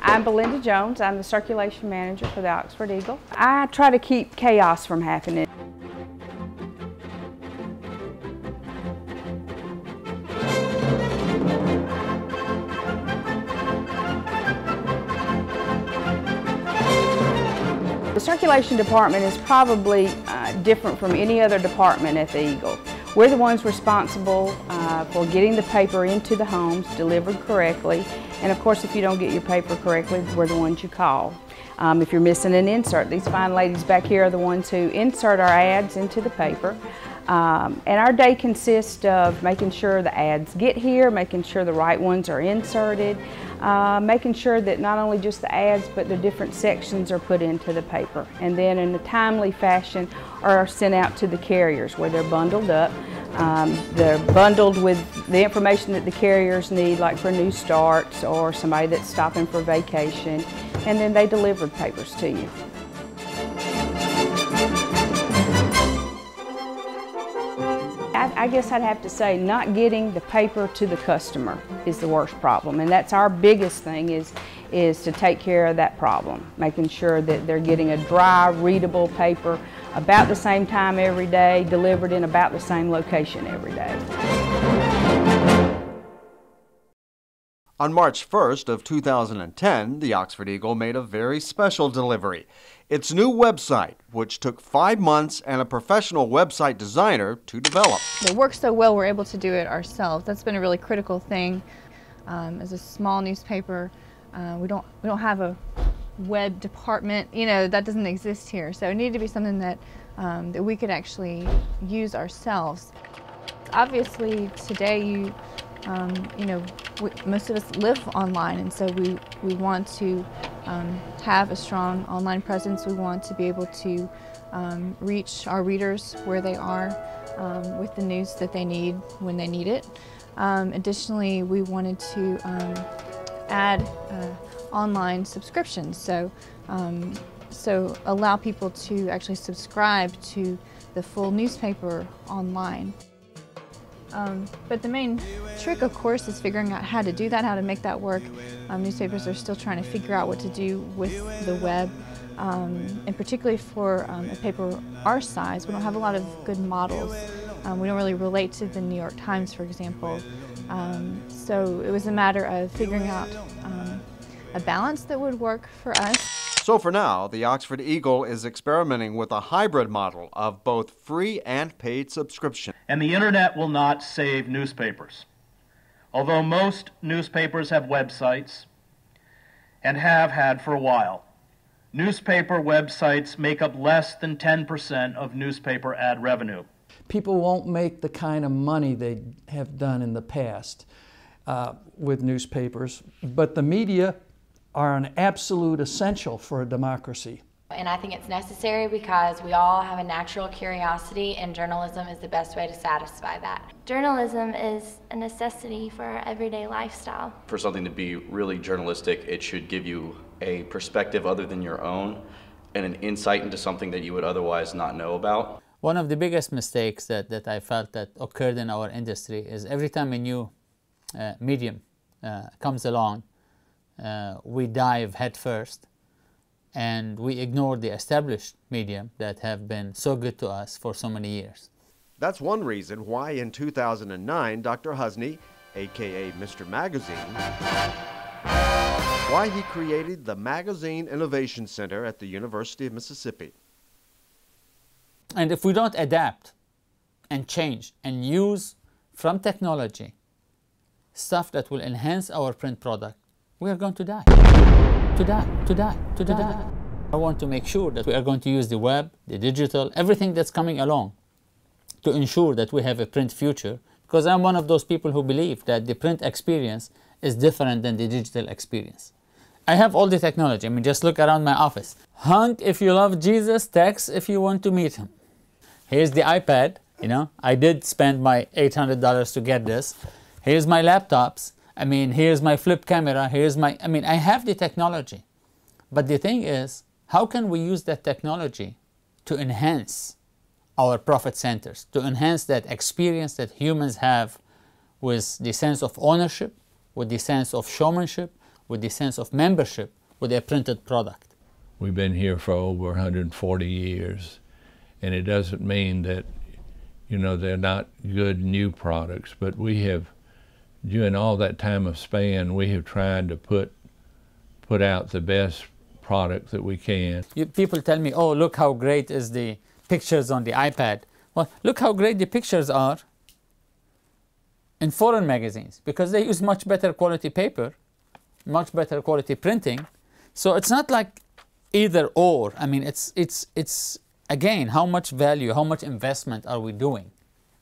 I'm Belinda Jones. I'm the circulation manager for the Oxford Eagle. I try to keep chaos from happening. The circulation department is probably different from any other department at the Eagle. We're the ones responsible for getting the paper into the homes, delivered correctly, and of course if you don't get your paper correctly, we're the ones you call. If you're missing an insert, these fine ladies back here are the ones who insert our ads into the paper. And our day consists of making sure the ads get here, making sure the right ones are inserted, making sure that not only just the ads but the different sections are put into the paper, and then in a timely fashion are sent out to the carriers where they're bundled up. They're bundled with the information that the carriers need, like for new starts or somebody that's stopping for vacation, and then they deliver the papers to you. I guess I'd have to say not getting the paper to the customer is the worst problem, and that's our biggest thing is to take care of that problem, making sure that they're getting a dry, readable paper about the same time every day, delivered in about the same location every day. On March 1st of 2010, the Oxford Eagle made a very special delivery. Its new website, which took 5 months and a professional website designer to develop. It works so well we're able to do it ourselves. That's been a really critical thing. As a small newspaper, we don't have a web department. You know, that doesn't exist here. So it needed to be something that that we could actually use ourselves. Obviously, today you know, most of us live online, and so we want to have a strong online presence. We want to be able to reach our readers where they are with the news that they need when they need it. Additionally, we wanted to add online subscriptions, so allow people to actually subscribe to the full newspaper online. But the main trick, of course, is figuring out how to do that, how to make that work. Newspapers are still trying to figure out what to do with the web, and particularly for a paper our size, we don't have a lot of good models. We don't really relate to the New York Times, for example. So it was a matter of figuring out a balance that would work for us. So for now, the Oxford Eagle is experimenting with a hybrid model of both free and paid subscription. And the internet will not save newspapers. Although most newspapers have websites and have had for a while, newspaper websites make up less than 10% of newspaper ad revenue. People won't make the kind of money they have done in the past with newspapers, but the media are an absolute essential for a democracy. And I think it's necessary because we all have a natural curiosity, and journalism is the best way to satisfy that. Journalism is a necessity for our everyday lifestyle. For something to be really journalistic, it should give you a perspective other than your own and an insight into something that you would otherwise not know about. One of the biggest mistakes that I felt that occurred in our industry is every time a new medium comes along, we dive headfirst and we ignore the established medium that have been so good to us for so many years. That's one reason why in 2009, Dr. Husney, aka Mr. Magazine, why he created the Magazine Innovation Center at the University of Mississippi. And if we don't adapt and change and use from technology stuff that will enhance our print product, we are going to die. To die. I want to make sure that we are going to use the web, the digital, everything that's coming along to ensure that we have a print future, because I'm one of those people who believe that the print experience is different than the digital experience. I have all the technology. I mean, just look around my office. Hunk if you love Jesus, text if you want to meet him. Here's the iPad, you know, I did spend my $800 to get this. Here's my laptops. I mean, here's my flip camera, I have the technology. But the thing is, how can we use that technology to enhance our profit centers, to enhance that experience that humans have with the sense of ownership, with the sense of showmanship, with the sense of membership, with a printed product. We've been here for over 140 years, and it doesn't mean that, you know, they're not good new products, but we have, during all that time of span, we have tried to put out the best product that we can. People tell me, oh, look how great is the pictures on the iPad. Well, look how great the pictures are in foreign magazines, because they use much better quality paper, much better quality printing. So it's not like either or. I mean, it's again, how much value, how much investment are we doing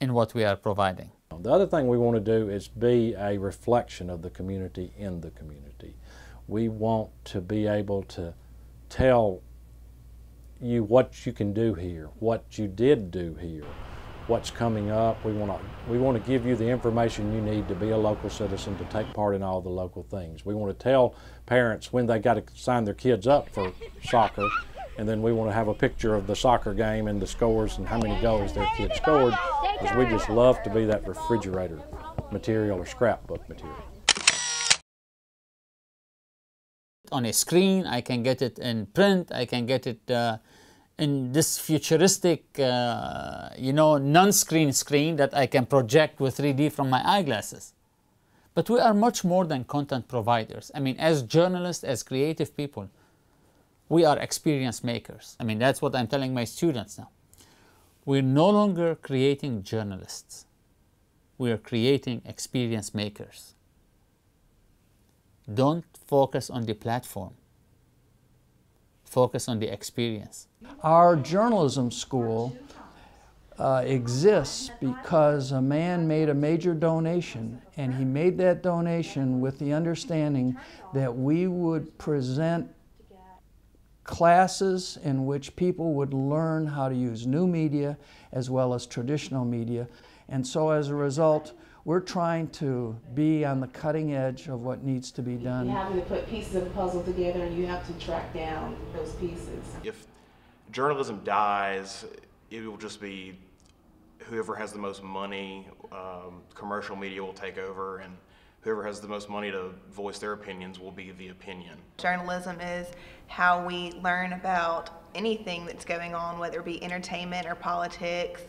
in what we are providing? The other thing we want to do is be a reflection of the community in the community. We want to be able to tell you what you can do here, what you did do here, what's coming up. We want to give you the information you need to be a local citizen, to take part in all the local things. We want to tell parents when they got to sign their kids up for soccer, and then we want to have a picture of the soccer game and the scores and how many goals their kids scored, because we just love to be that refrigerator material or scrapbook material. On a screen, I can get it in print, I can get it in this futuristic, you know, non-screen screen that I can project with 3D from my eyeglasses. But we are much more than content providers. I mean, as journalists, as creative people, we are experience makers. I mean, that's what I'm telling my students now. We're no longer creating journalists. We are creating experience makers. Don't focus on the platform. Focus on the experience. Our journalism school exists because a man made a major donation, and he made that donation with the understanding that we would present classes in which people would learn how to use new media as well as traditional media. And so as a result, we're trying to be on the cutting edge of what needs to be done. You're having to put pieces of the puzzle together, and you have to track down those pieces. If journalism dies, it will just be whoever has the most money, commercial media will take over, and whoever has the most money to voice their opinions will be the opinion. Journalism is how we learn about anything that's going on, whether it be entertainment or politics,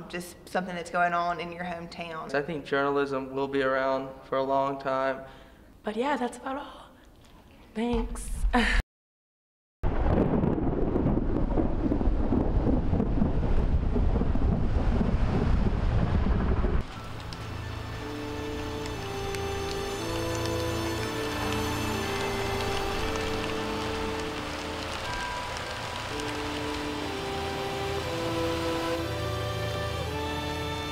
just something that's going on in your hometown. I think journalism will be around for a long time. But yeah, that's about all. Thanks.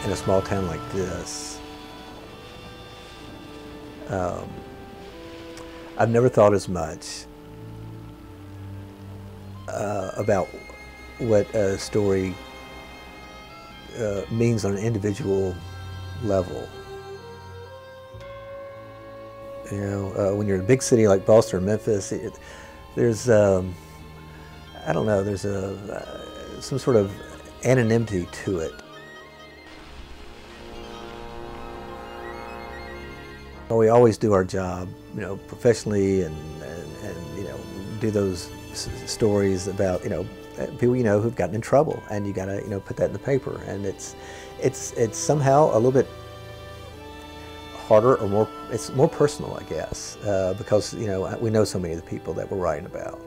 In a small town like this, I've never thought as much about what a story means on an individual level. You know, when you're in a big city like Boston or Memphis, there's, I don't know, there's some sort of anonymity to it. We always do our job, you know, professionally, and you know, do those stories about, you know, people you know who've gotten in trouble, and you gotta, you know, put that in the paper, and it's somehow a little bit harder, or more, it's more personal, I guess, because, you know, we know so many of the people that we're writing about.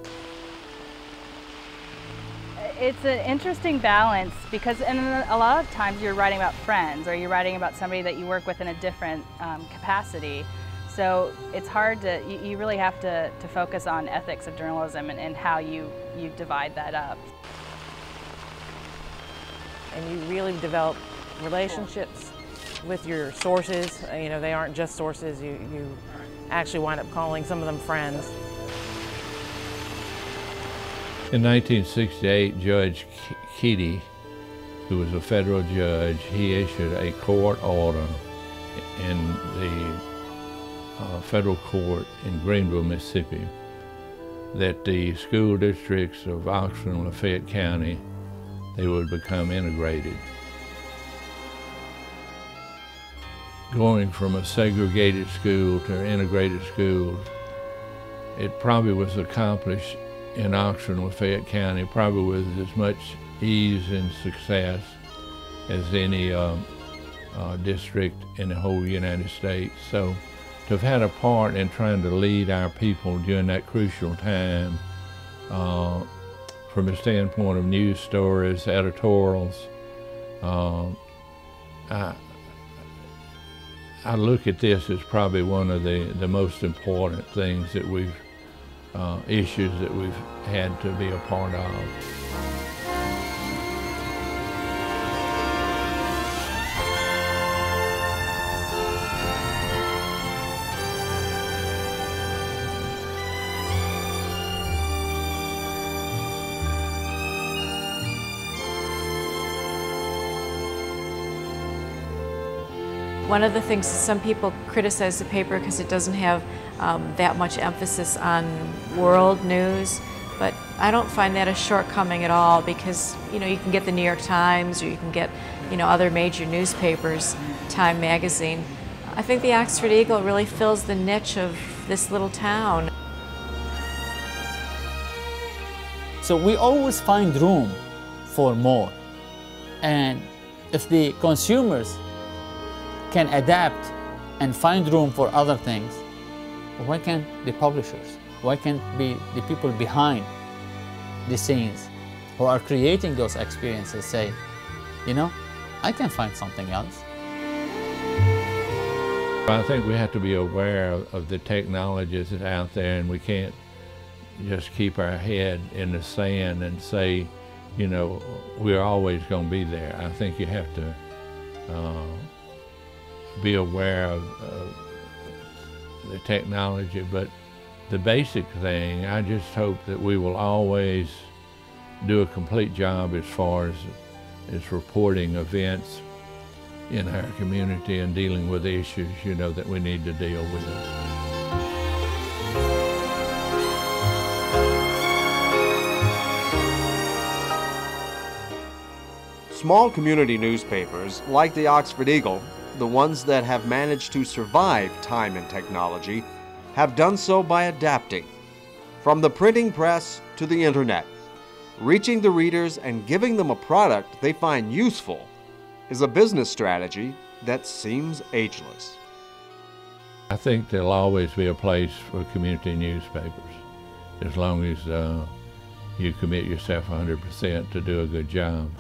It's an interesting balance, because a lot of times you're writing about friends, or you're writing about somebody that you work with in a different capacity. So it's hard to, you really have to focus on ethics of journalism and how you divide that up. And you really develop relationships with your sources. You know, they aren't just sources, you actually wind up calling some of them friends. In 1968, Judge Keaty, who was a federal judge, he issued a court order in the federal court in Greenville, Mississippi, that the school districts of Oxford and Lafayette County, they would become integrated. going from a segregated school to integrated schools, it probably was accomplished in Oxford and Lafayette County, probably with as much ease and success as any district in the whole United States. So to have had a part in trying to lead our people during that crucial time, from a standpoint of news stories, editorials, I look at this as probably one of the most important things that we've, issues that we've had to be a part of. One of the things is some people criticize the paper because it doesn't have that much emphasis on world news, but I don't find that a shortcoming at all, because you can get the New York Times, or you can get other major newspapers, Time magazine. I think the Oxford Eagle really fills the niche of this little town. So we always find room for more, and if the consumers can adapt and find room for other things, why can't the publishers? Why can't be the people behind the scenes who are creating those experiences say, I can find something else? I think we have to be aware of the technologies that are out there, and we can't just keep our head in the sand and say, we're always going to be there. I think you have to be aware of the technology, but the basic thing, I just hope that we will always do a complete job as far as reporting events in our community and dealing with issues, that we need to deal with. Small community newspapers, like the Oxford Eagle, the ones that have managed to survive time and technology, have done so by adapting. From the printing press to the internet, reaching the readers and giving them a product they find useful is a business strategy that seems ageless. I think there'll always be a place for community newspapers, as long as you commit yourself 100% to do a good job.